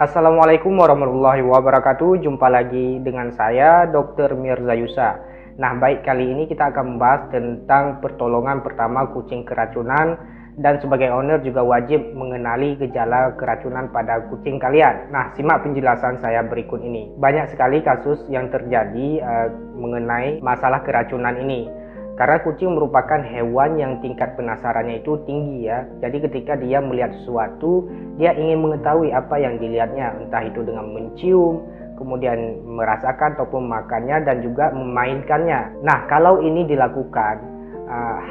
Assalamualaikum warahmatullahi wabarakatuh. Jumpa lagi dengan saya, Dr. Mirza Yusa. Nah, baik, kali ini kita akan membahas tentang pertolongan pertama kucing keracunan, dan sebagai owner juga wajib mengenali gejala keracunan pada kucing kalian. Nah, simak penjelasan saya berikut ini. Banyak sekali kasus yang terjadi mengenai masalah keracunan ini. Karena kucing merupakan hewan yang tingkat penasarannya itu tinggi ya. Jadi ketika dia melihat sesuatu, dia ingin mengetahui apa yang dilihatnya, entah itu dengan mencium, kemudian merasakan ataupun makannya, dan juga memainkannya. Nah, kalau ini dilakukan,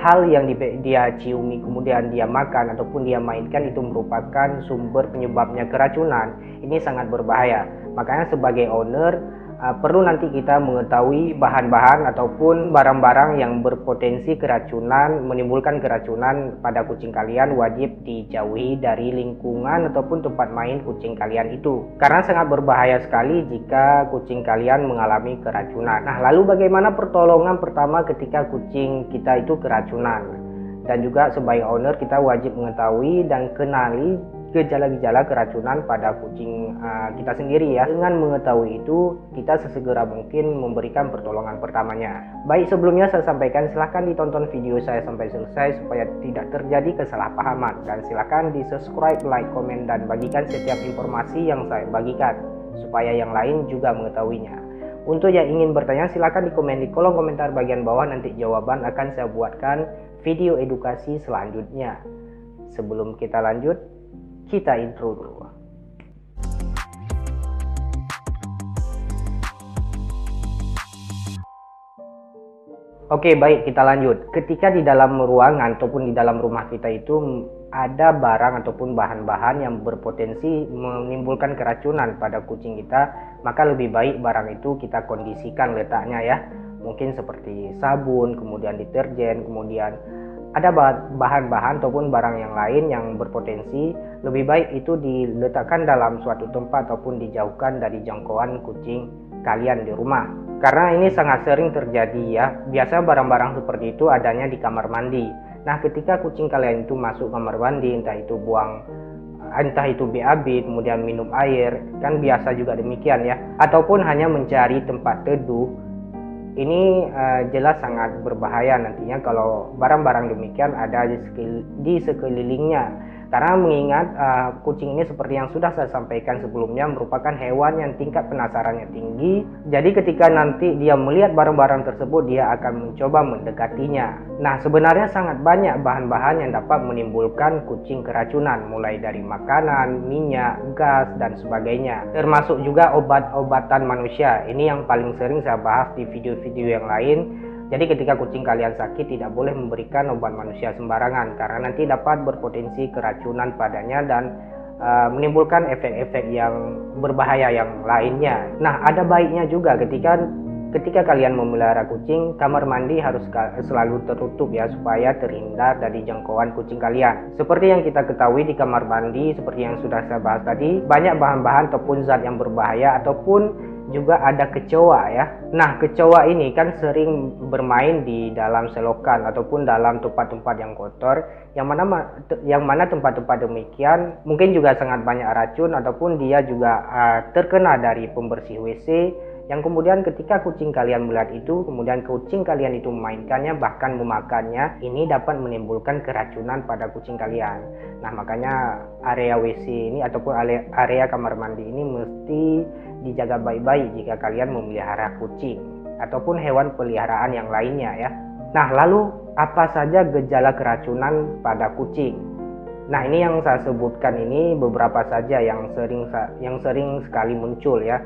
hal yang dia ciumi kemudian dia makan ataupun dia mainkan itu merupakan sumber penyebabnya keracunan. Ini sangat berbahaya. Makanya sebagai owner, perlu nanti kita mengetahui bahan-bahan ataupun barang-barang yang berpotensi keracunan, menimbulkan keracunan pada kucing kalian. Wajib dijauhi dari lingkungan ataupun tempat main kucing kalian itu, karena sangat berbahaya sekali jika kucing kalian mengalami keracunan. Nah, lalu bagaimana pertolongan pertama ketika kucing kita itu keracunan? Dan juga sebagai owner kita wajib mengetahui dan kenali gejala-gejala keracunan pada kucing kita sendiri ya. Dengan mengetahui itu, kita sesegera mungkin memberikan pertolongan pertamanya. Baik, sebelumnya saya sampaikan silahkan ditonton video saya sampai selesai supaya tidak terjadi kesalahpahaman, dan silahkan di subscribe, like, komen, dan bagikan setiap informasi yang saya bagikan supaya yang lain juga mengetahuinya. Untuk yang ingin bertanya silahkan di komen di kolom komentar bagian bawah, nanti jawaban akan saya buatkan video edukasi selanjutnya. Sebelum kita lanjut, kita intro dulu. Oke, baik, kita lanjut. Ketika di dalam ruangan ataupun di dalam rumah kita itu ada barang ataupun bahan-bahan yang berpotensi menimbulkan keracunan pada kucing kita, maka lebih baik barang itu kita kondisikan letaknya ya. Mungkin seperti sabun, kemudian deterjen, kemudian ada bahan-bahan ataupun barang yang lain yang berpotensi, lebih baik itu diletakkan dalam suatu tempat ataupun dijauhkan dari jangkauan kucing kalian di rumah. Karena ini sangat sering terjadi ya. Biasa barang-barang seperti itu adanya di kamar mandi. Nah, ketika kucing kalian itu masuk kamar mandi, entah itu BAB, kemudian minum air, kan biasa juga demikian ya, ataupun hanya mencari tempat teduh, ini jelas sangat berbahaya nantinya kalau barang-barang demikian ada di sekelilingnya. Karena mengingat kucing ini seperti yang sudah saya sampaikan sebelumnya merupakan hewan yang tingkat penasarannya tinggi. Jadi ketika nanti dia melihat barang-barang tersebut, dia akan mencoba mendekatinya. Nah, sebenarnya sangat banyak bahan-bahan yang dapat menimbulkan kucing keracunan, mulai dari makanan, minyak, gas, dan sebagainya. Termasuk juga obat-obatan manusia. Ini yang paling sering saya bahas di video-video yang lain. Jadi ketika kucing kalian sakit, tidak boleh memberikan obat manusia sembarangan, karena nanti dapat berpotensi keracunan padanya dan menimbulkan efek-efek yang berbahaya yang lainnya. Nah, ada baiknya juga ketika kalian memelihara kucing, kamar mandi harus selalu tertutup ya, supaya terhindar dari jangkauan kucing kalian. Seperti yang kita ketahui di kamar mandi, seperti yang sudah saya bahas tadi, banyak bahan-bahan ataupun zat yang berbahaya, ataupun juga ada kecoa ya. Nah, kecoa ini kan sering bermain di dalam selokan ataupun dalam tempat-tempat yang kotor, yang mana tempat-tempat demikian mungkin juga sangat banyak racun, ataupun dia juga terkena dari pembersih WC, yang kemudian ketika kucing kalian melihat itu, kemudian kucing kalian itu memainkannya, bahkan memakannya, ini dapat menimbulkan keracunan pada kucing kalian. Nah, makanya area WC ini ataupun area kamar mandi ini mesti dijaga baik-baik jika kalian memelihara kucing ataupun hewan peliharaan yang lainnya ya. Nah, lalu apa saja gejala keracunan pada kucing? Nah, ini yang saya sebutkan ini beberapa saja yang sering sekali muncul ya.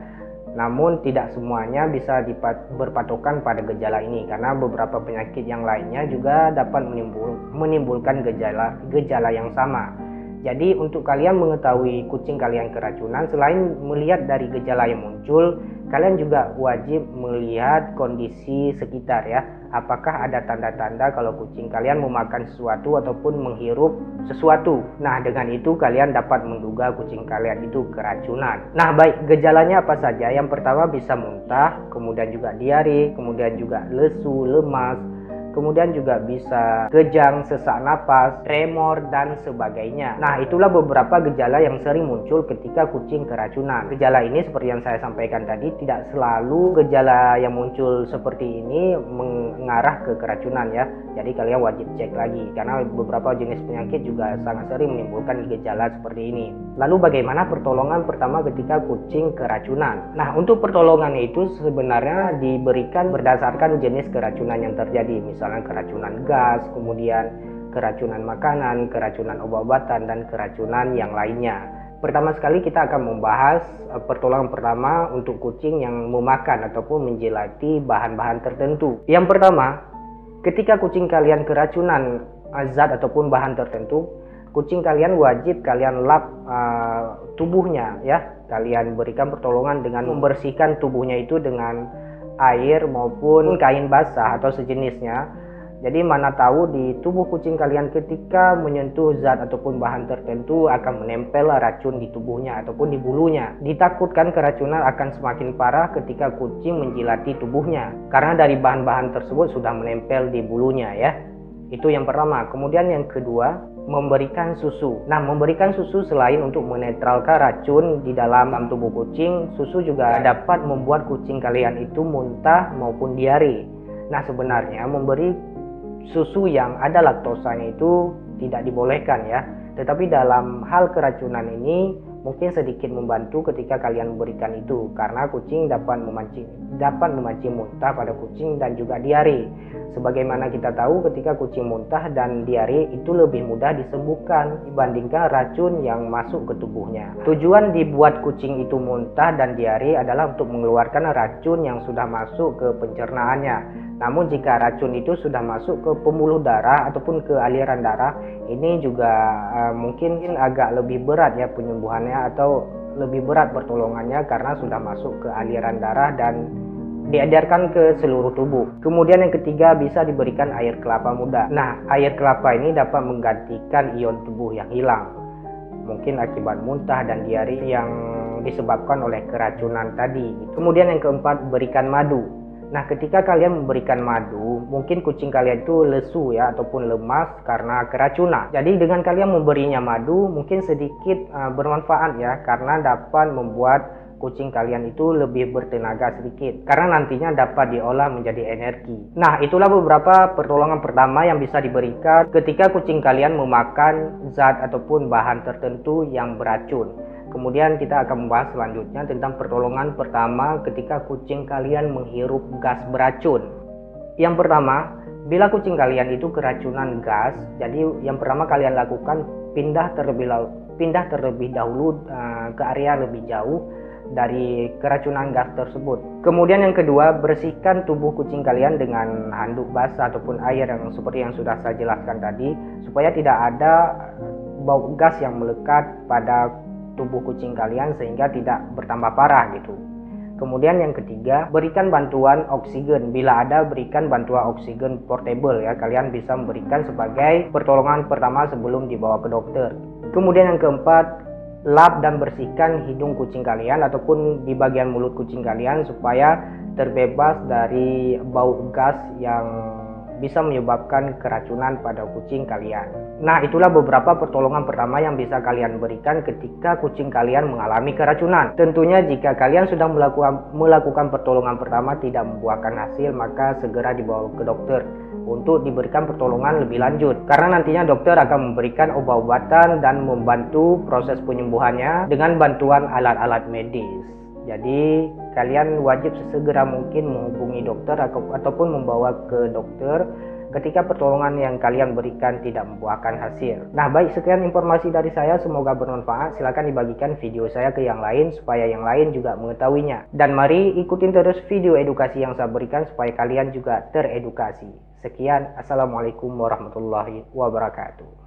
Namun tidak semuanya bisa berpatokan pada gejala ini, karena beberapa penyakit yang lainnya juga dapat menimbulkan gejala yang sama. Jadi untuk kalian mengetahui kucing kalian keracunan, selain melihat dari gejala yang muncul, kalian juga wajib melihat kondisi sekitar ya. Apakah ada tanda-tanda kalau kucing kalian memakan sesuatu ataupun menghirup sesuatu. Nah, dengan itu kalian dapat menduga kucing kalian itu keracunan. Nah, baik, gejalanya apa saja? Yang pertama bisa muntah, kemudian juga diare, kemudian juga lesu, lemas, kemudian juga bisa kejang, sesak napas, tremor, dan sebagainya. Nah, itulah beberapa gejala yang sering muncul ketika kucing keracunan. Gejala ini seperti yang saya sampaikan tadi, tidak selalu gejala yang muncul seperti ini mengarah ke keracunan ya. Jadi kalian wajib cek lagi, karena beberapa jenis penyakit juga sangat sering menimbulkan gejala seperti ini. Lalu bagaimana pertolongan pertama ketika kucing keracunan? Nah, untuk pertolongan itu sebenarnya diberikan berdasarkan jenis keracunan yang terjadi. Misalnya keracunan gas, kemudian keracunan makanan, keracunan obat-obatan, dan keracunan yang lainnya. Pertama sekali kita akan membahas pertolongan pertama untuk kucing yang memakan ataupun menjilati bahan-bahan tertentu. Yang pertama, ketika kucing kalian keracunan zat ataupun bahan tertentu, kucing kalian wajib kalian lap tubuhnya ya. Kalian berikan pertolongan dengan membersihkan tubuhnya itu dengan air maupun kain basah atau sejenisnya. Jadi mana tahu di tubuh kucing kalian ketika menyentuh zat ataupun bahan tertentu akan menempel racun di tubuhnya ataupun di bulunya. Ditakutkan keracunan akan semakin parah ketika kucing menjilati tubuhnya, karena dari bahan-bahan tersebut sudah menempel di bulunya ya. Itu yang pertama. Kemudian yang kedua, memberikan susu. Nah, memberikan susu selain untuk menetralkan racun di dalam tubuh kucing, susu juga dapat membuat kucing kalian itu muntah maupun diare. Nah, sebenarnya memberi susu yang ada laktosanya itu tidak dibolehkan ya. Tetapi dalam hal keracunan ini mungkin sedikit membantu ketika kalian memberikan itu, karena kucing dapat memancing muntah pada kucing dan juga diare. Sebagaimana kita tahu, ketika kucing muntah dan diare itu lebih mudah disembuhkan dibandingkan racun yang masuk ke tubuhnya. Tujuan dibuat kucing itu muntah dan diare adalah untuk mengeluarkan racun yang sudah masuk ke pencernaannya. Namun jika racun itu sudah masuk ke pembuluh darah ataupun ke aliran darah, ini juga mungkin agak lebih berat ya penyembuhannya, atau lebih berat pertolongannya karena sudah masuk ke aliran darah dan diedarkan ke seluruh tubuh. Kemudian yang ketiga, bisa diberikan air kelapa muda. Nah, air kelapa ini dapat menggantikan ion tubuh yang hilang, mungkin akibat muntah dan diare yang disebabkan oleh keracunan tadi. Kemudian yang keempat, berikan madu. Nah, ketika kalian memberikan madu, mungkin kucing kalian itu lesu ya ataupun lemas karena keracunan. Jadi dengan kalian memberinya madu mungkin sedikit bermanfaat ya, karena dapat membuat kucing kalian itu lebih bertenaga sedikit, karena nantinya dapat diolah menjadi energi. Nah, itulah beberapa pertolongan pertama yang bisa diberikan ketika kucing kalian memakan zat ataupun bahan tertentu yang beracun. Kemudian kita akan membahas selanjutnya tentang pertolongan pertama ketika kucing kalian menghirup gas beracun. Yang pertama, bila kucing kalian itu keracunan gas, jadi yang pertama kalian lakukan pindah terlebih dahulu ke area lebih jauh dari keracunan gas tersebut. Kemudian yang kedua, bersihkan tubuh kucing kalian dengan handuk basah ataupun air yang seperti yang sudah saya jelaskan tadi, supaya tidak ada bau gas yang melekat pada tubuh kucing kalian sehingga tidak bertambah parah gitu. Kemudian yang ketiga, berikan bantuan oksigen. Bila ada, berikan bantuan oksigen portable ya. Kalian bisa memberikan sebagai pertolongan pertama sebelum dibawa ke dokter. Kemudian yang keempat, lap dan bersihkan hidung kucing kalian ataupun di bagian mulut kucing kalian supaya terbebas dari bau gas yang bisa menyebabkan keracunan pada kucing kalian. Nah, itulah beberapa pertolongan pertama yang bisa kalian berikan ketika kucing kalian mengalami keracunan. Tentunya jika kalian sudah melakukan pertolongan pertama tidak membuahkan hasil, maka segera dibawa ke dokter untuk diberikan pertolongan lebih lanjut, karena nantinya dokter akan memberikan obat-obatan dan membantu proses penyembuhannya dengan bantuan alat-alat medis. Jadi kalian wajib sesegera mungkin menghubungi dokter ataupun membawa ke dokter ketika pertolongan yang kalian berikan tidak membuahkan hasil. Nah, baik, sekian informasi dari saya, semoga bermanfaat. Silakan dibagikan video saya ke yang lain supaya yang lain juga mengetahuinya. Dan mari ikutin terus video edukasi yang saya berikan supaya kalian juga teredukasi. Sekian, assalamualaikum warahmatullahi wabarakatuh.